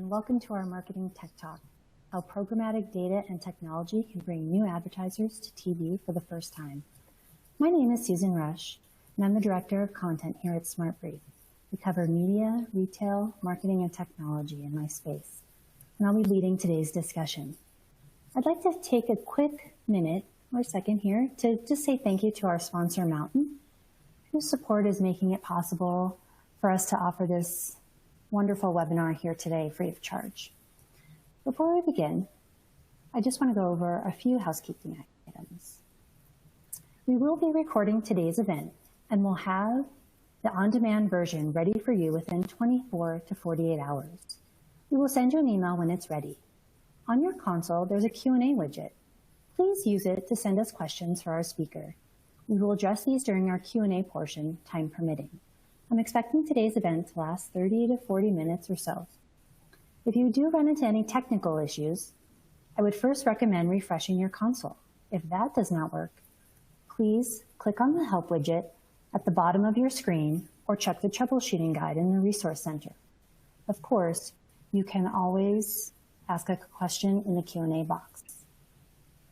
and welcome to our Marketing Tech Talk, how programmatic data and technology can bring new advertisers to TV for the first time. My name is Susan Rush, and I'm the Director of Content here at SmartBrief. We cover media, retail, marketing, and technology in my space, and I'll be leading today's discussion. I'd like to take a quick minute or second here to just say thank you to our sponsor, Mountain, whose support is making it possible for us to offer this wonderful webinar here today free of charge. Before we begin, I just want to go over a few housekeeping items. We will be recording today's event and we'll have the on-demand version ready for you within 24 to 48 hours. We will send you an email when it's ready. On your console, there's a Q&A widget. Please use it to send us questions for our speaker. We will address these during our Q&A portion, time permitting. I'm expecting today's event to last 30 to 40 minutes or so. If you do run into any technical issues, I would first recommend refreshing your console. If that does not work, please click on the Help widget at the bottom of your screen or check the troubleshooting guide in the Resource Center. Of course, you can always ask a question in the Q&A box.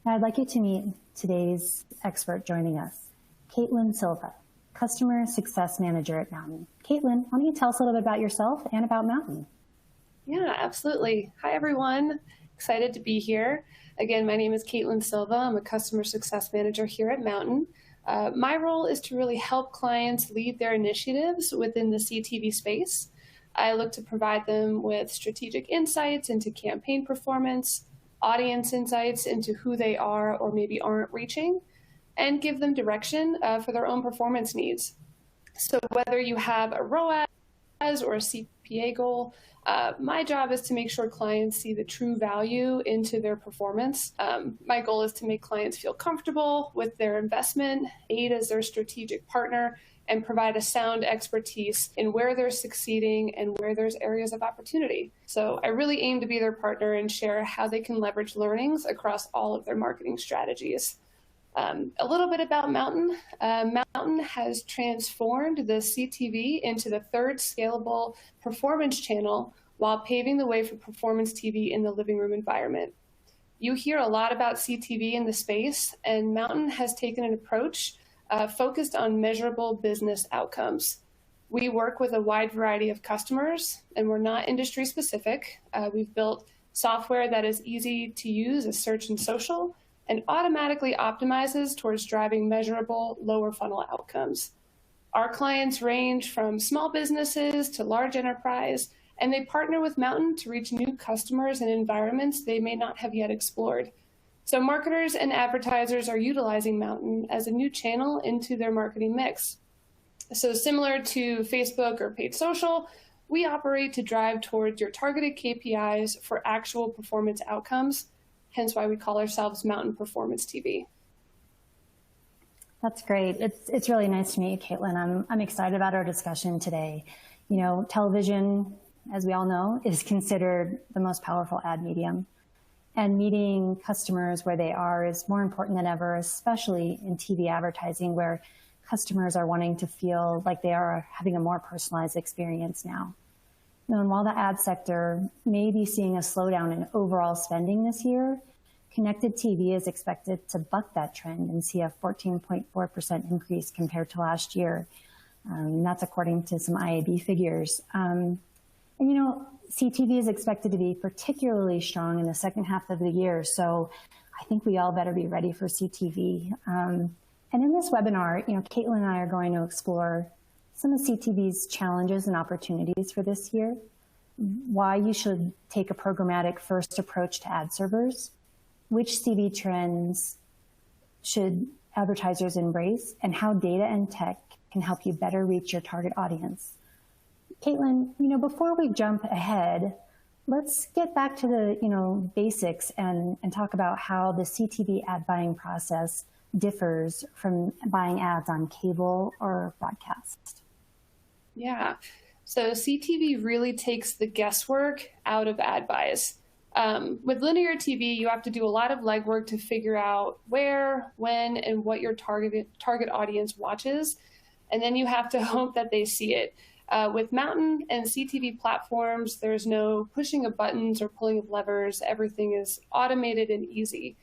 Now I'd like you to meet today's expert joining us, Caitlin Silva, Customer Success Manager at Mountain. Caitlin, why don't you tell us a little bit about yourself and about Mountain? Yeah, absolutely. Hi, everyone. Excited to be here. Again, my name is Caitlin Silva. I'm a Customer Success Manager here at Mountain. My role is to really help clients lead their initiatives within the CTV space. I look to provide them with strategic insights into campaign performance, audience insights into who they are or maybe aren't reaching, and give them direction for their own performance needs. So whether you have a ROAS or a CPA goal, my job is to make sure clients see the true value into their performance. My goal is to make clients feel comfortable with their investment, aid as their strategic partner, and provide a sound expertise in where they're succeeding and where there's areas of opportunity. So I really aim to be their partner and share how they can leverage learnings across all of their marketing strategies. A little bit about Mountain. Mountain has transformed the CTV into the third scalable performance channel while paving the way for performance TV in the living room environment. You hear a lot about CTV in the space, and Mountain has taken an approach focused on measurable business outcomes. We work with a wide variety of customers, and we're not industry specific. We've built software that is easy to use as search and social, and automatically optimizes towards driving measurable lower funnel outcomes. Our clients range from small businesses to large enterprise, and they partner with Mountain to reach new customers and environments they may not have yet explored. So marketers and advertisers are utilizing Mountain as a new channel into their marketing mix. So similar to Facebook or paid social, we operate to drive towards your targeted KPIs for actual performance outcomes, hence why we call ourselves Mountain Performance TV. That's great. It's really nice to meet you, Caitlin. I'm excited about our discussion today. You know, television, as we all know, is considered the most powerful ad medium. And meeting customers where they are is more important than ever, especially in TV advertising, where customers are wanting to feel like they are having a more personalized experience now. And while the ad sector may be seeing a slowdown in overall spending this year, connected TV is expected to buck that trend and see a 14.4% increase compared to last year. That's according to some IAB figures. And you know, CTV is expected to be particularly strong in the second half of the year, so I think we all better be ready for CTV. And in this webinar, you know, Caitlin and I are going to explore some of CTV's challenges and opportunities for this year, why you should take a programmatic-first approach to ad servers, which CV trends should advertisers embrace, and how data and tech can help you better reach your target audience. Caitlin, you know, before we jump ahead, let's get back to the basics and talk about how the CTV ad buying process differs from buying ads on cable or broadcast. Yeah, so CTV really takes the guesswork out of ad buys. With linear TV, you have to do a lot of legwork to figure out where, when, and what your target audience watches, and then you have to hope that they see it. With Mountain and CTV platforms, there's no pushing of buttons or pulling of levers. Everything is automated and easy.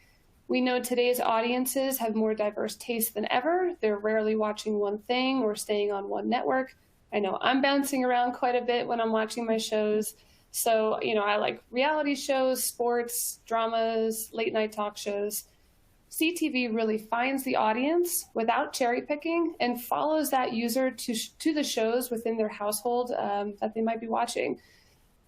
We know today's audiences have more diverse tastes than ever. They're rarely watching one thing or staying on one network. I know I'm bouncing around quite a bit when I'm watching my shows. So, I like reality shows, sports, dramas, late night talk shows. CTV really finds the audience without cherry picking and follows that user to the shows within their household that they might be watching.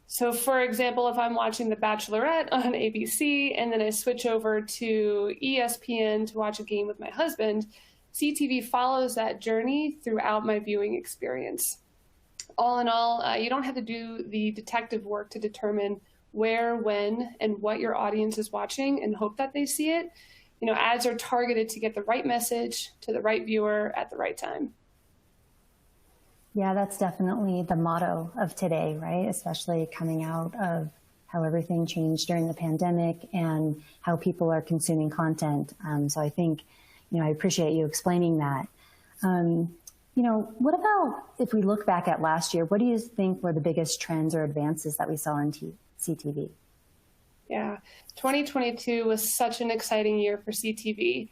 So for example, if I'm watching The Bachelorette on ABC and then I switch over to ESPN to watch a game with my husband, CTV follows that journey throughout my viewing experience. All in all, you don't have to do the detective work to determine where, when, and what your audience is watching and hope that they see it. Ads are targeted to get the right message to the right viewer at the right time. Yeah, that's definitely the motto of today, right? Especially coming out of how everything changed during the pandemic and how people are consuming content. So I think, I appreciate you explaining that. What about if we look back at last year, what do you think were the biggest trends or advances that we saw in CTV? Yeah, 2022 was such an exciting year for CTV.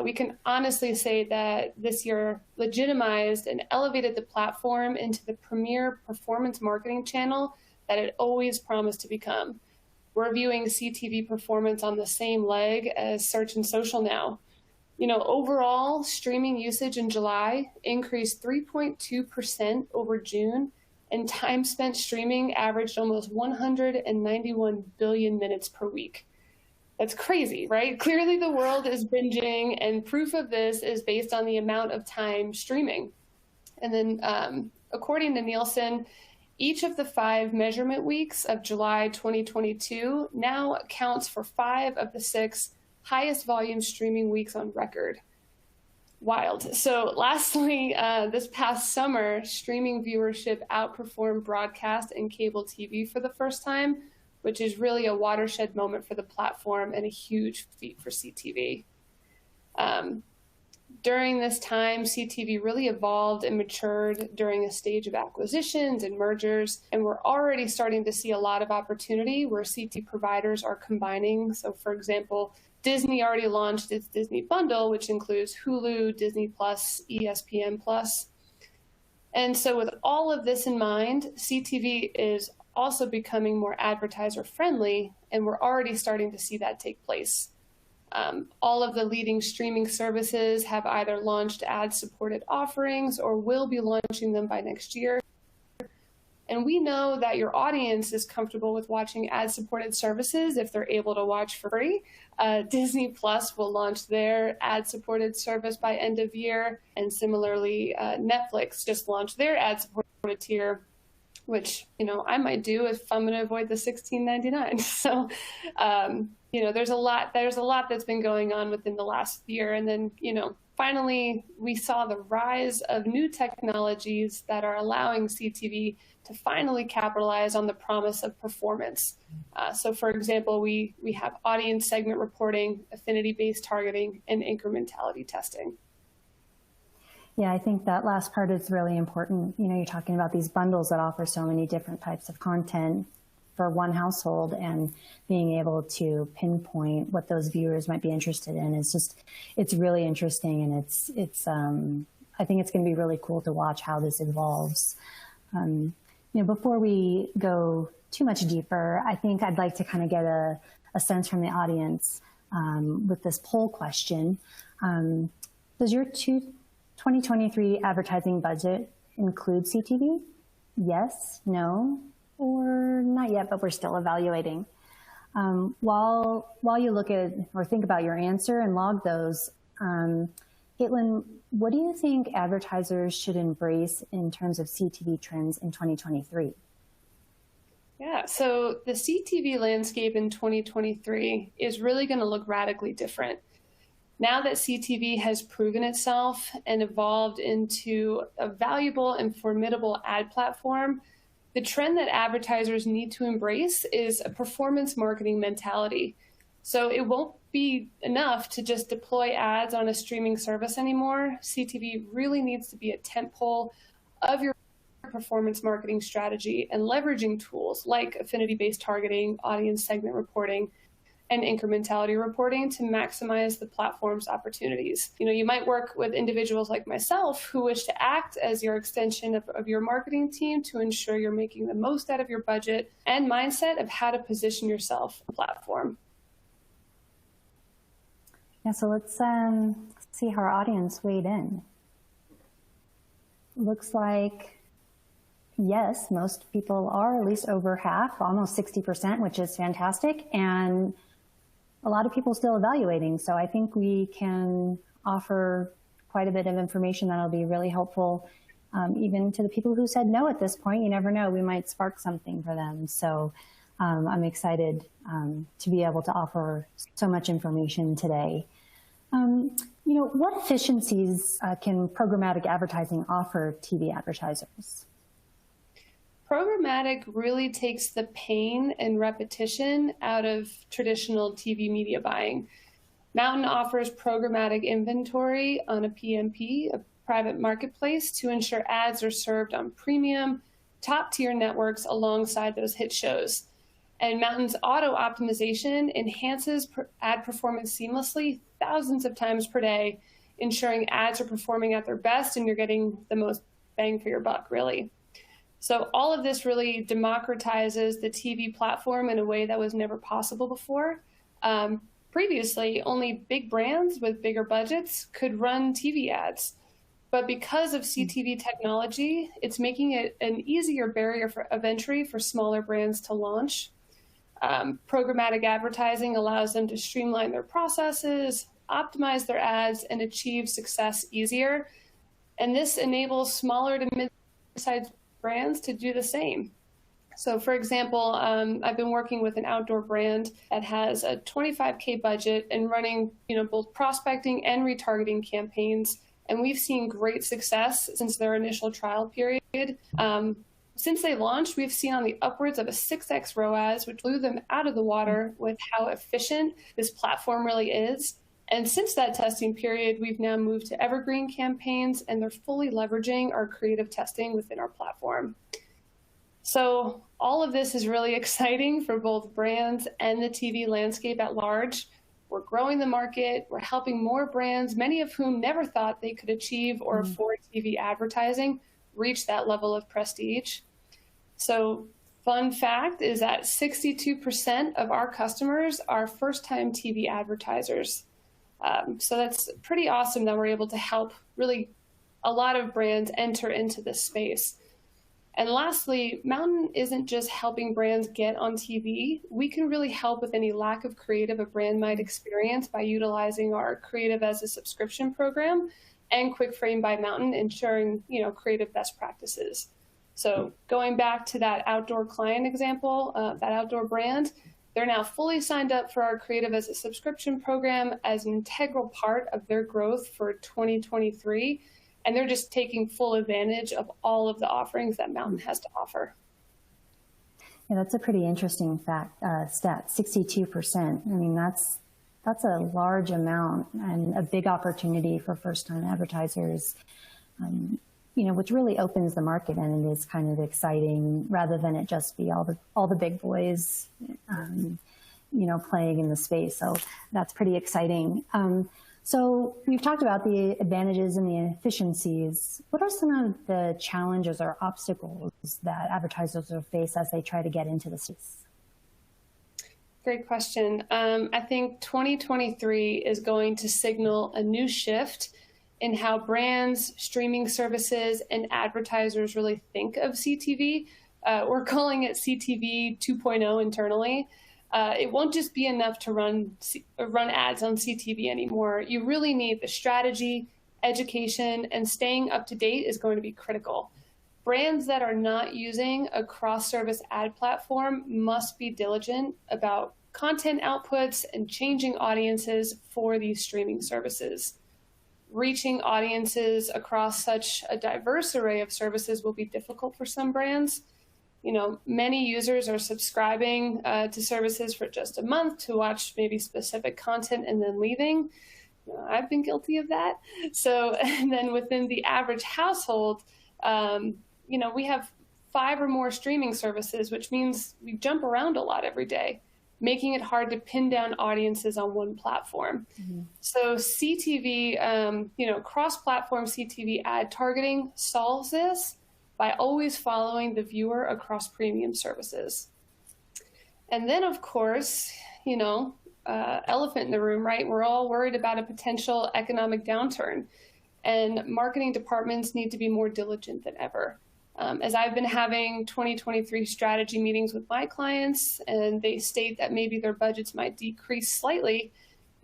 We can honestly say that this year legitimized and elevated the platform into the premier performance marketing channel that it always promised to become. We're viewing CTV performance on the same leg as search and social now. Overall, streaming usage in July increased 3.2% over June, and time spent streaming averaged almost 191 billion minutes per week. That's crazy, right? Clearly the world is binging, and proof of this is based on the amount of time streaming. And then according to Nielsen, each of the 5 measurement weeks of July 2022 now accounts for 5 of the 6 highest volume streaming weeks on record. Wild. So lastly, this past summer, streaming viewership outperformed broadcast and cable TV for the first time, which is really a watershed moment for the platform and a huge feat for CTV. During this time, CTV really evolved and matured during a stage of acquisitions and mergers, and we're already starting to see a lot of opportunity where CTV providers are combining. So for example, Disney already launched its Disney bundle, which includes Hulu, Disney Plus, ESPN Plus. And so with all of this in mind, CTV is also becoming more advertiser friendly, and we're already starting to see that take place. All of the leading streaming services have either launched ad-supported offerings or will be launching them by next year. And we know that your audience is comfortable with watching ad-supported services if they're able to watch for free. Disney Plus will launch their ad-supported service by end of year. And similarly, Netflix just launched their ad-supported tier, which, I might do if I'm going to avoid the $16.99. So, there's a lot that's been going on within the last year. And then, finally, we saw the rise of new technologies that are allowing CTV to finally capitalize on the promise of performance. So for example, we have audience segment reporting, affinity-based targeting, and incrementality testing. Yeah, I think that last part is really important. You're talking about these bundles that offer so many different types of content for one household, and being able to pinpoint what those viewers might be interested in it's really interesting. And I think it's going to be really cool to watch how this evolves. Before we go too much deeper, I think I'd like to kind of get a sense from the audience with this poll question. Does your 2023 advertising budget include CTV? Yes, no, or not yet, but we're still evaluating. While you look at or think about your answer and log those, Caitlin, what do you think advertisers should embrace in terms of CTV trends in 2023? Yeah, so the CTV landscape in 2023 is really going to look radically different. Now that CTV has proven itself and evolved into a valuable and formidable ad platform, the trend that advertisers need to embrace is a performance marketing mentality. So it won't be enough to just deploy ads on a streaming service anymore. CTV really needs to be a tentpole of your performance marketing strategy and leveraging tools like affinity-based targeting, audience segment reporting, and incrementality reporting to maximize the platform's opportunities. You might work with individuals like myself who wish to act as your extension of your marketing team to ensure you're making the most out of your budget and mindset of how to position yourself on the platform. Yeah, so let's see how our audience weighed in. Looks like, yes, most people are, at least over half, almost 60%, which is fantastic. And a lot of people still evaluating. So I think we can offer quite a bit of information that'll be really helpful, even to the people who said no at this point. You never know, we might spark something for them. So I'm excited to be able to offer so much information today. What efficiencies can programmatic advertising offer TV advertisers? Programmatic really takes the pain and repetition out of traditional TV media buying. Mountain offers programmatic inventory on a PMP, a private marketplace, to ensure ads are served on premium, top-tier networks alongside those hit shows. And Mountain's auto optimization enhances ad performance seamlessly thousands of times per day, ensuring ads are performing at their best and you're getting the most bang for your buck, really. So all of this really democratizes the TV platform in a way that was never possible before. Previously, only big brands with bigger budgets could run TV ads. But because of CTV technology, it's making it an easier barrier of entry for smaller brands to launch. Programmatic advertising allows them to streamline their processes, optimize their ads, and achieve success easier. And this enables smaller to mid-sized brands to do the same. So for example, I've been working with an outdoor brand that has a $25K budget and running, both prospecting and retargeting campaigns. And we've seen great success since their initial trial period. Since they launched, we've seen on the upwards of a 6x ROAS, which blew them out of the water with how efficient this platform really is. And since that testing period, we've now moved to evergreen campaigns, and they're fully leveraging our creative testing within our platform. So all of this is really exciting for both brands and the TV landscape at large. We're growing the market. We're helping more brands, many of whom never thought they could achieve or afford TV advertising, reach that level of prestige. So fun fact is that 62% of our customers are first-time TV advertisers. So that's pretty awesome that we're able to help really a lot of brands enter into this space. And lastly, Mountain isn't just helping brands get on TV. We can really help with any lack of creative a brand might experience by utilizing our creative as a subscription program and Quick Frame by Mountain, ensuring, creative best practices. So going back to that outdoor client example, that outdoor brand, they're now fully signed up for our creative as a subscription program as an integral part of their growth for 2023. And they're just taking full advantage of all of the offerings that Mountain has to offer. Yeah, that's a pretty interesting stat, 62%. I mean, that's a large amount and a big opportunity for first-time advertisers, which really opens the market, and it is kind of exciting rather than it just be all the big boys, playing in the space. So that's pretty exciting. So we've talked about the advantages and the inefficiencies. What are some of the challenges or obstacles that advertisers will face as they try to get into the space? Great question. I think 2023 is going to signal a new shift in how brands, streaming services, and advertisers really think of CTV. We're calling it CTV 2.0 internally. It won't just be enough to run ads on CTV anymore. You really need the strategy, education, and staying up to date is going to be critical. Brands that are not using a cross-service ad platform must be diligent about content outputs and changing audiences for these streaming services. Reaching audiences across such a diverse array of services will be difficult for some brands. Many users are subscribing to services for just a month to watch maybe specific content and then leaving. I've been guilty of that. So, and then within the average household, we have 5 or more streaming services, which means we jump around a lot every day, making it hard to pin down audiences on one platform. Mm-hmm. So CTV, cross-platform CTV ad targeting solves this by always following the viewer across premium services. And then, of course, elephant in the room, right? We're all worried about a potential economic downturn, and marketing departments need to be more diligent than ever. As I've been having 2023 strategy meetings with my clients, and they state that maybe their budgets might decrease slightly,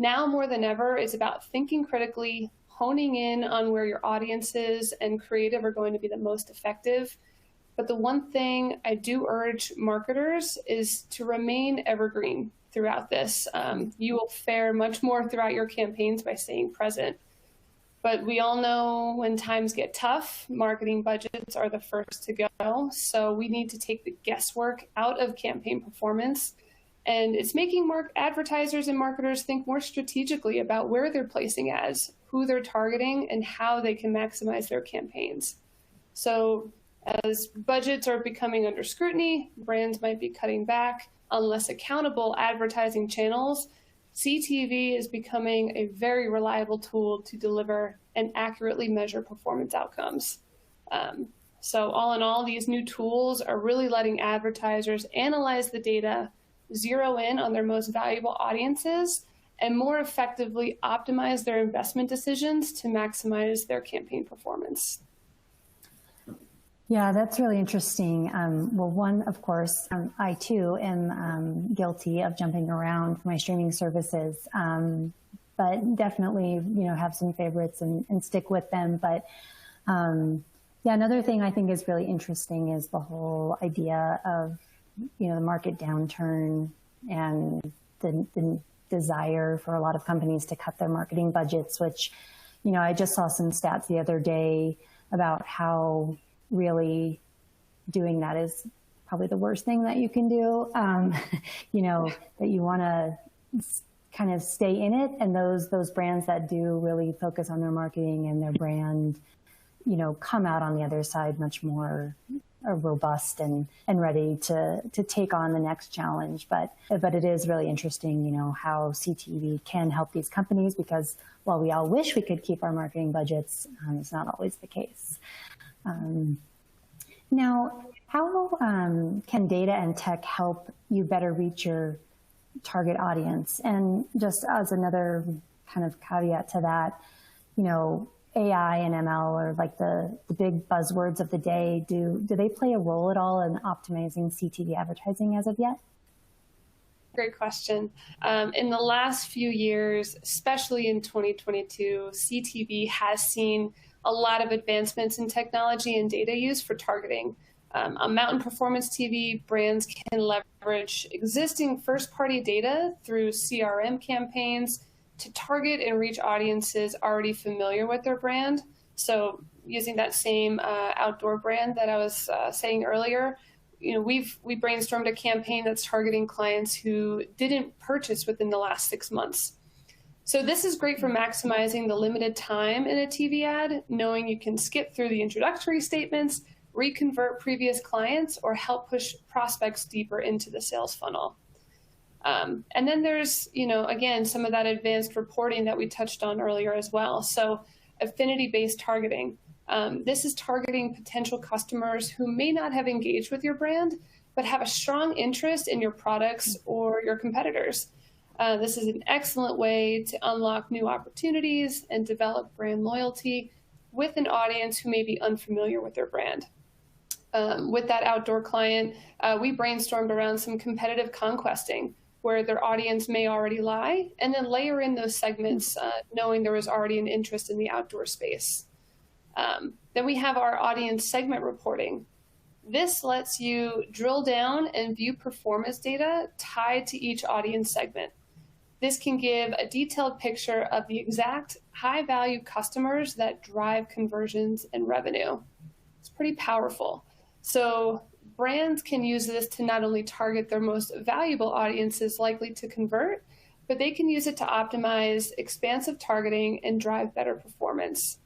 now more than ever, it's about thinking critically, honing in on where your audiences and creative are going to be the most effective. But the one thing I do urge marketers is to remain evergreen throughout this. You will fare much more throughout your campaigns by staying present. But we all know when times get tough, marketing budgets are the first to go. So we need to take the guesswork out of campaign performance. And it's making advertisers and marketers think more strategically about where they're placing ads, who they're targeting, and how they can maximize their campaigns. So as budgets are becoming under scrutiny, brands might be cutting back on less accountable advertising channels. CTV is becoming a very reliable tool to deliver and accurately measure performance outcomes. So all in all, these new tools are really letting advertisers analyze the data, zero in on their most valuable audiences, and more effectively optimize their investment decisions to maximize their campaign performance. Yeah, that's really interesting. Well, one, of course, I too am guilty of jumping around for my streaming services, but definitely, have some favorites and stick with them. But another thing I think is really interesting is the whole idea of, the market downturn and the desire for a lot of companies to cut their marketing budgets, which, I just saw some stats the other day about how really doing that is probably the worst thing that you can do. That you want to kind of stay in it. And those brands that do really focus on their marketing and their brand, come out on the other side much more robust and ready to take on the next challenge. But it is really interesting, how CTV can help these companies, because while we all wish we could keep our marketing budgets, it's not always the case. Now, how can data and tech help you better reach your target audience? And just as another kind of caveat to that, AI and ML are like the big buzzwords of the day. Do they play a role at all in optimizing CTV advertising as of yet? Great question. In the last few years, especially in 2022, CTV has seen a lot of advancements in technology and data use for targeting. On Mountain Performance TV, brands can leverage existing first-party data through CRM campaigns to target and reach audiences already familiar with their brand. So using that same outdoor brand that I was saying earlier, we brainstormed a campaign that's targeting clients who didn't purchase within the last 6 months. So this is great for maximizing the limited time in a TV ad, knowing you can skip through the introductory statements, reconvert previous clients, or help push prospects deeper into the sales funnel. And then there's, again, some of that advanced reporting that we touched on earlier as well. So affinity-based targeting. This is targeting potential customers who may not have engaged with your brand, but have a strong interest in your products or your competitors. This is an excellent way to unlock new opportunities and develop brand loyalty with an audience who may be unfamiliar with their brand. With that outdoor client, we brainstormed around some competitive conquesting, where their audience may already lie, and then layer in those segments, knowing there was already an interest in the outdoor space. Then we have our audience segment reporting. This lets you drill down and view performance data tied to each audience segment. This can give a detailed picture of the exact high-value customers that drive conversions and revenue. It's pretty powerful. So brands can use this to not only target their most valuable audiences likely to convert, but they can use it to optimize expansive targeting and drive better performance.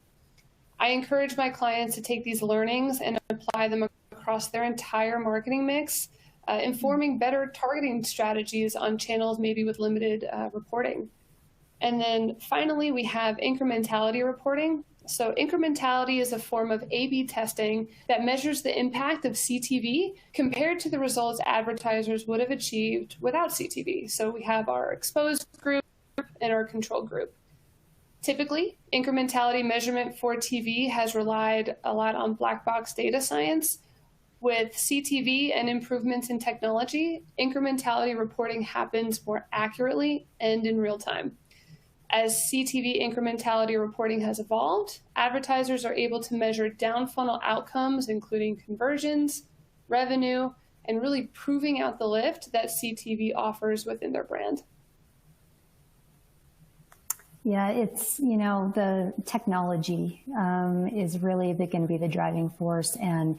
I encourage my clients to take these learnings and apply them across their entire marketing mix, informing better targeting strategies on channels maybe with limited reporting. And then finally, we have incrementality reporting. So incrementality is a form of A/B testing that measures the impact of CTV compared to the results advertisers would have achieved without CTV. So we have our exposed group and our control group. Typically, incrementality measurement for TV has relied a lot on black box data science. With CTV and improvements in technology, incrementality reporting happens more accurately and in real time. As CTV incrementality reporting has evolved, advertisers are able to measure down-funnel outcomes, including conversions, revenue, and really proving out the lift that CTV offers within their brand. Yeah, it's, the technology is really going to be the driving force. And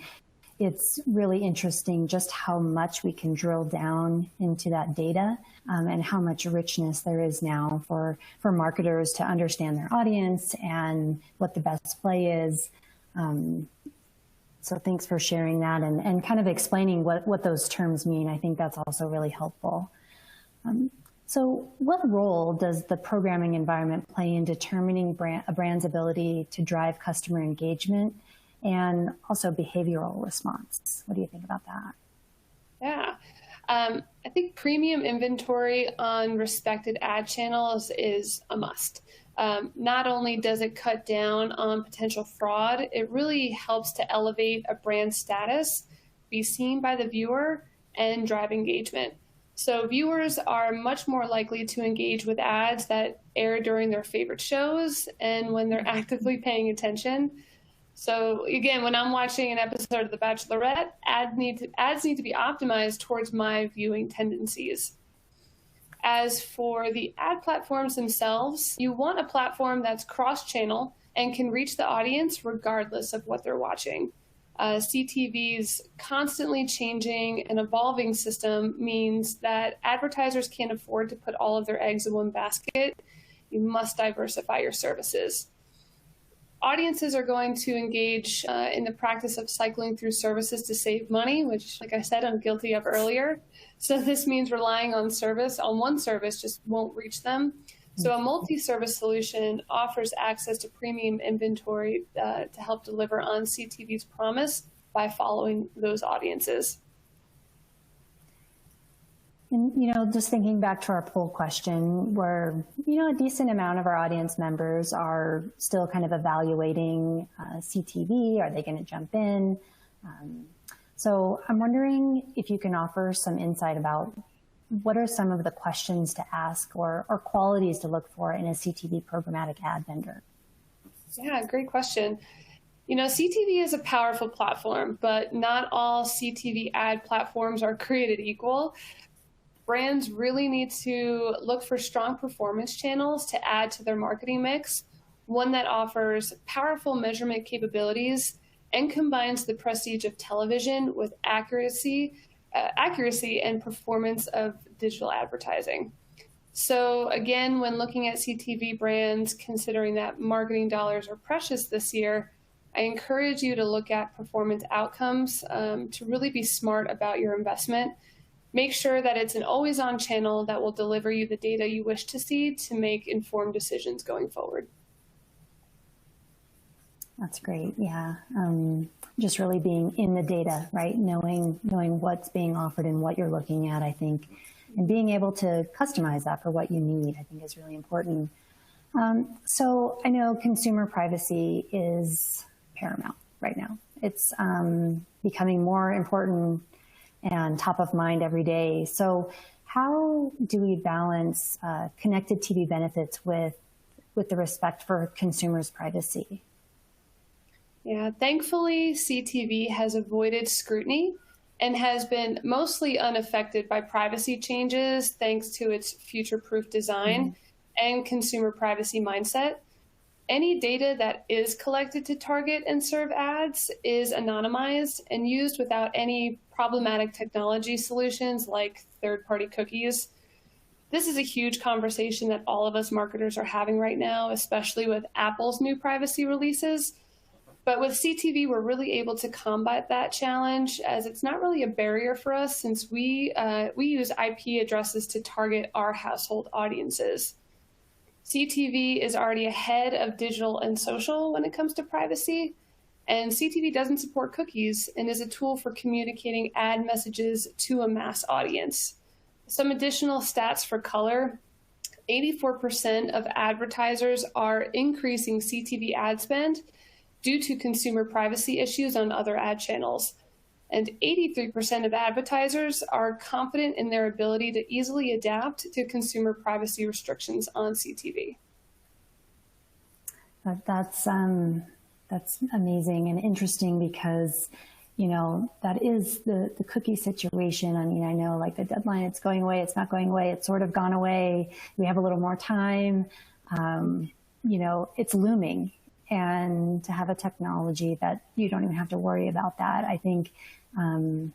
it's really interesting just how much we can drill down into that data and how much richness there is now for marketers to understand their audience and what the best play is. So thanks for sharing that and kind of explaining what those terms mean. I think that's also really helpful. So what role does the programming environment play in determining a brand's ability to drive customer engagement and also behavioral response? What do you think about that? Yeah, I think premium inventory on respected ad channels is a must. Not only does it cut down on potential fraud, it really helps to elevate a brand status, be seen by the viewer, and drive engagement. So viewers are much more likely to engage with ads that air during their favorite shows and when they're actively paying attention. So again, when I'm watching an episode of The Bachelorette, ads need to be optimized towards my viewing tendencies. As for the ad platforms themselves, you want a platform that's cross-channel and can reach the audience regardless of what they're watching. CTV's constantly changing and evolving system means that advertisers can't afford to put all of their eggs in one basket. You must diversify your services. Audiences are going to engage in the practice of cycling through services to save money, which, like I said, I'm guilty of earlier. So this means relying on one service just won't reach them. So a multi-service solution offers access to premium inventory to help deliver on CTV's promise by following those audiences. And, just thinking back to our poll question where, a decent amount of our audience members are still kind of evaluating CTV. Are they going to jump in? So I'm wondering if you can offer some insight about what are some of the questions to ask or qualities to look for in a CTV programmatic ad vendor? Yeah, great question. CTV is a powerful platform, but not all CTV ad platforms are created equal. Brands really need to look for strong performance channels to add to their marketing mix, one that offers powerful measurement capabilities and combines the prestige of television with accuracy and performance of digital advertising. So again, when looking at CTV brands, considering that marketing dollars are precious this year, I encourage you to look at performance outcomes to really be smart about your investment. Make sure that it's an always-on channel that will deliver you the data you wish to see to make informed decisions going forward. That's great. Yeah. Just really being in the data, right? Knowing what's being offered and what you're looking at, I think, and being able to customize that for what you need, I think is really important. So I know consumer privacy is paramount right now. It's becoming more important and top of mind every day. So how do we balance connected TV benefits with the respect for consumers' privacy? Yeah, thankfully, CTV has avoided scrutiny and has been mostly unaffected by privacy changes thanks to its future-proof design and consumer privacy mindset. Any data that is collected to target and serve ads is anonymized and used without any problematic technology solutions like third-party cookies. This is a huge conversation that all of us marketers are having right now, especially with Apple's new privacy releases. But with CTV, we're really able to combat that challenge, as it's not really a barrier for us, since we use IP addresses to target our household audiences. CTV is already ahead of digital and social when it comes to privacy, and CTV doesn't support cookies and is a tool for communicating ad messages to a mass audience. Some additional stats for color: 84% of advertisers are increasing CTV ad spend due to consumer privacy issues on other ad channels. And 83% of advertisers are confident in their ability to easily adapt to consumer privacy restrictions on CTV. That's amazing and interesting, because, that is the cookie situation. I mean, I know, like, the deadline, it's going away, it's not going away, it's sort of gone away. We have a little more time. It's looming. And to have a technology that you don't even have to worry about that, I think kind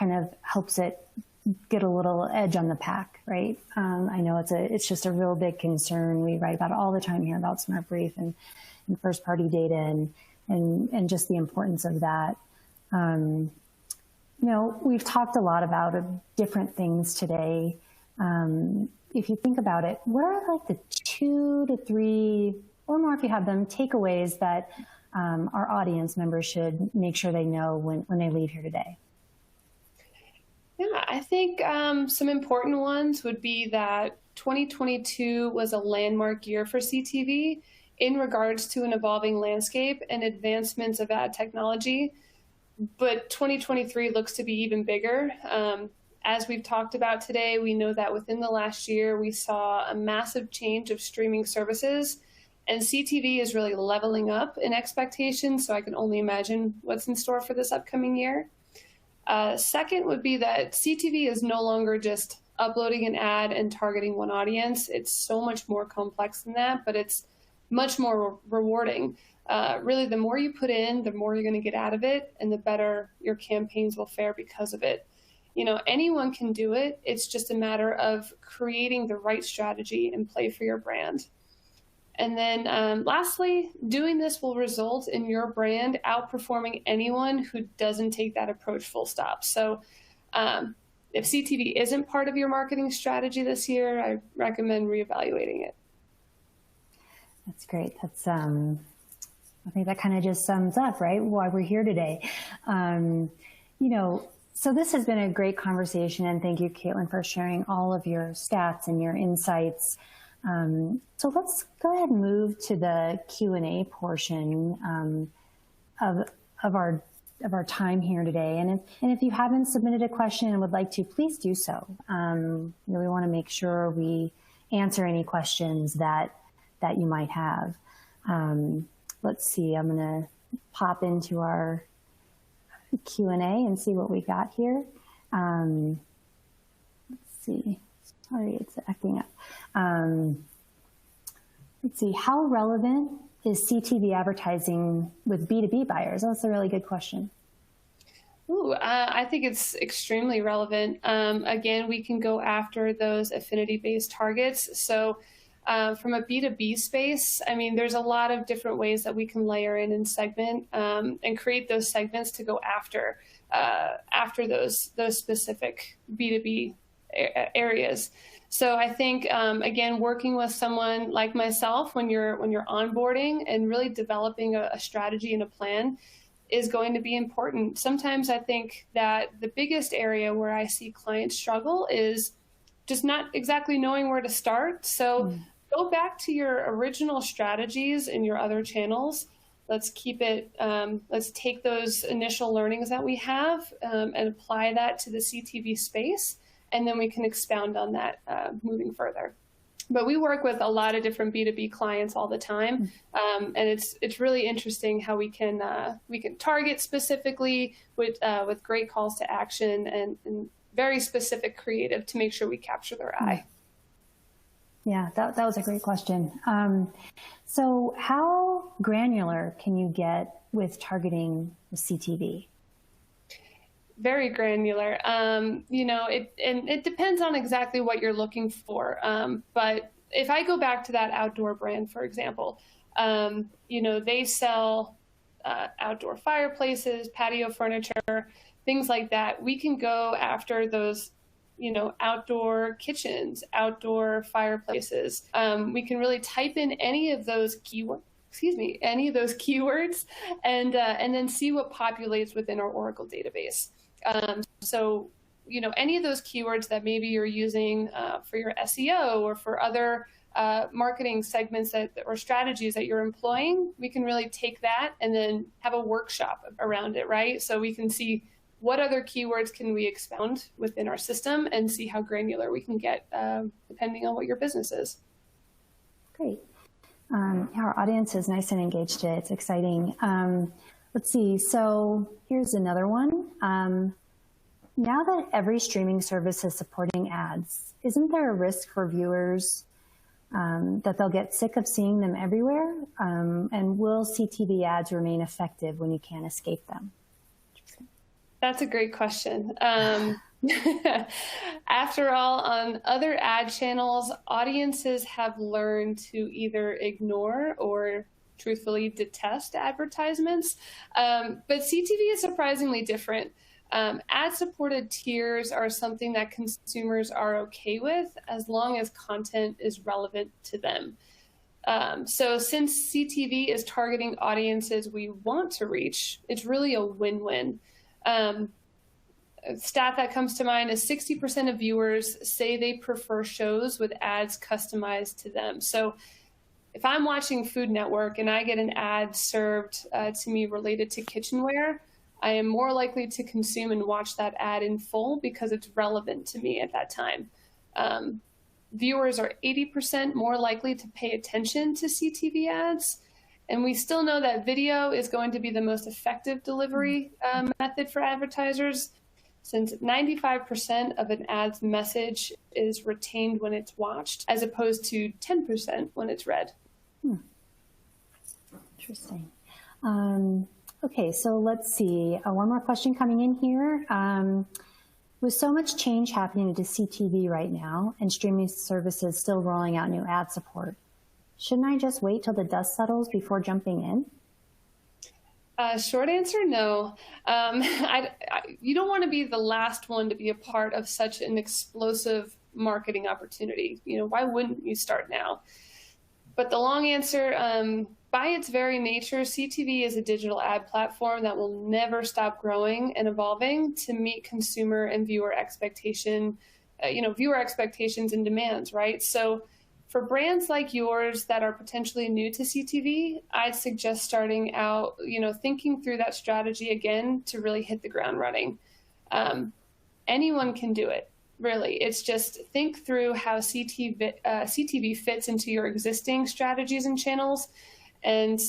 of helps it get a little edge on the pack, right? I know it's just a real big concern. We write about it all the time here about Smart Brief and first-party data and just the importance of that. We've talked a lot about different things today. If you think about it, what are like the 2 to 3, or more if you have them, takeaways that our audience members should make sure they know when they leave here today? Yeah, I think some important ones would be that 2022 was a landmark year for CTV in regards to an evolving landscape and advancements of ad technology. But 2023 looks to be even bigger. As we've talked about today, we know that within the last year, we saw a massive change of streaming services, and CTV is really leveling up in expectations. So I can only imagine what's in store for this upcoming year. Second would be that CTV is no longer just uploading an ad and targeting one audience. It's so much more complex than that, but it's much more rewarding. Really, the more you put in, the more you're going to get out of it, and the better your campaigns will fare because of it. Anyone can do it. It's just a matter of creating the right strategy and play for your brand. And then lastly, doing this will result in your brand outperforming anyone who doesn't take that approach, full stop. So if CTV isn't part of your marketing strategy this year, I recommend reevaluating it. That's great. That's I think that kind of just sums up, right, why we're here today. So this has been a great conversation, and thank you, Caitlin, for sharing all of your stats and your insights. So let's go ahead and move to the Q&A portion of our time here today. And if you haven't submitted a question and would like to, please do so. We want to make sure we answer any questions that you might have. Let's see, I'm going to pop into our Q&A and see what we got here. Let's see. Sorry, it's acting up. Let's see. How relevant is CTV advertising with B2B buyers? Oh, that's a really good question. I think it's extremely relevant. Again, we can go after those affinity-based targets. So from a B2B space, I mean, there's a lot of different ways that we can layer in and segment and create those segments to go after those specific B2B areas. So I think, again, working with someone like myself when you're onboarding and really developing a strategy and a plan is going to be important. Sometimes I think that the biggest area where I see clients struggle is just not exactly knowing where to start. So go back to your original strategies in your other channels. Let's keep it, let's take those initial learnings that we have and apply that to the CTV space. And then we can expound on that moving further. But we work with a lot of different B2B clients all the time, and it's really interesting how we can target specifically with great calls to action and very specific creative to make sure we capture their eye. Yeah, that was a great question. So how granular can you get with targeting the CTV? Very granular. It depends on exactly what you're looking for. But if I go back to that outdoor brand, for example, they sell outdoor fireplaces, patio furniture, things like that. We can go after those, outdoor kitchens, outdoor fireplaces. We can really type in any of those keywords, and then see what populates within our Oracle database. So, any of those keywords that maybe you're using for your SEO or for other marketing segments or strategies that you're employing, we can really take that and then have a workshop around it, right? So we can see what other keywords can we expound within our system and see how granular we can get depending on what your business is. Great. Our audience is nice and engaged today. It's exciting. Let's see. So here's another one. Now that every streaming service is supporting ads, isn't there a risk for viewers that they'll get sick of seeing them everywhere? And will CTV ads remain effective when you can't escape them? That's a great question. After all, on other ad channels, audiences have learned to either ignore or truthfully detest advertisements. But CTV is surprisingly different. Ad-supported tiers are something that consumers are okay with as long as content is relevant to them. So since CTV is targeting audiences we want to reach, it's really a win-win. A stat that comes to mind is 60% of viewers say they prefer shows with ads customized to them. So if I'm watching Food Network and I get an ad served to me related to kitchenware, I am more likely to consume and watch that ad in full because it's relevant to me at that time. Viewers are 80% more likely to pay attention to CTV ads. And we still know that video is going to be the most effective delivery method for advertisers, since 95% of an ad's message is retained when it's watched, as opposed to 10% when it's read. Interesting. Okay, so let's see. One more question coming in here. With so much change happening to CTV right now and streaming services still rolling out new ad support, shouldn't I just wait till the dust settles before jumping in? Short answer, no. You don't want to be the last one to be a part of such an explosive marketing opportunity. Why wouldn't you start now? But the long answer, by its very nature, CTV is a digital ad platform that will never stop growing and evolving to meet consumer and viewer expectations and demands, right? So for brands like yours that are potentially new to CTV, I'd suggest starting out, thinking through that strategy again to really hit the ground running. Anyone can do it, really. It's just think through how CTV fits into your existing strategies and channels. And,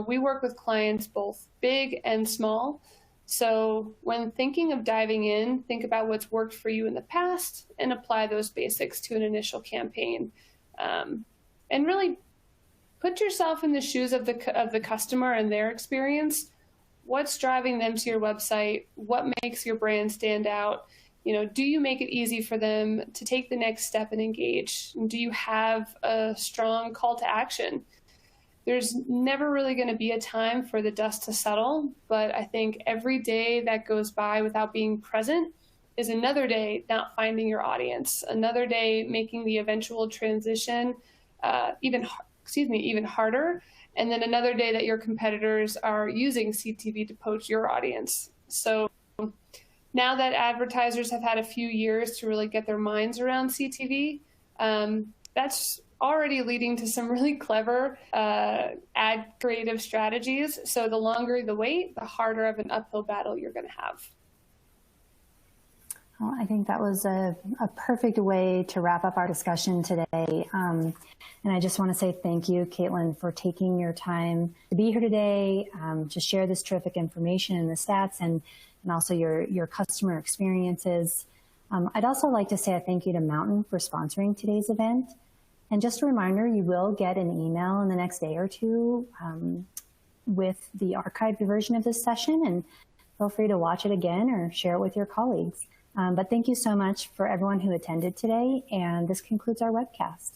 we work with clients both big and small. So when thinking of diving in, think about what's worked for you in the past and apply those basics to an initial campaign. And really put yourself in the shoes of the customer and their experience. What's driving them to your website? What makes your brand stand out? Do you make it easy for them to take the next step and engage? Do you have a strong call to action? There's never really going to be a time for the dust to settle, but I think every day that goes by without being present is another day not finding your audience, another day making the eventual transition even harder, and then another day that your competitors are using CTV to poach your audience. So now that advertisers have had a few years to really get their minds around CTV, that's already leading to some really clever ad creative strategies. So the longer the wait, the harder of an uphill battle you're going to have. Well, I think that was a perfect way to wrap up our discussion today. And I just want to say thank you, Caitlin, for taking your time to be here today, to share this terrific information and the stats and also your customer experiences. I'd also like to say a thank you to Mountain for sponsoring today's event. And just a reminder, you will get an email in the next day or two with the archived version of this session, and feel free to watch it again or share it with your colleagues. But thank you so much for everyone who attended today, and this concludes our webcast.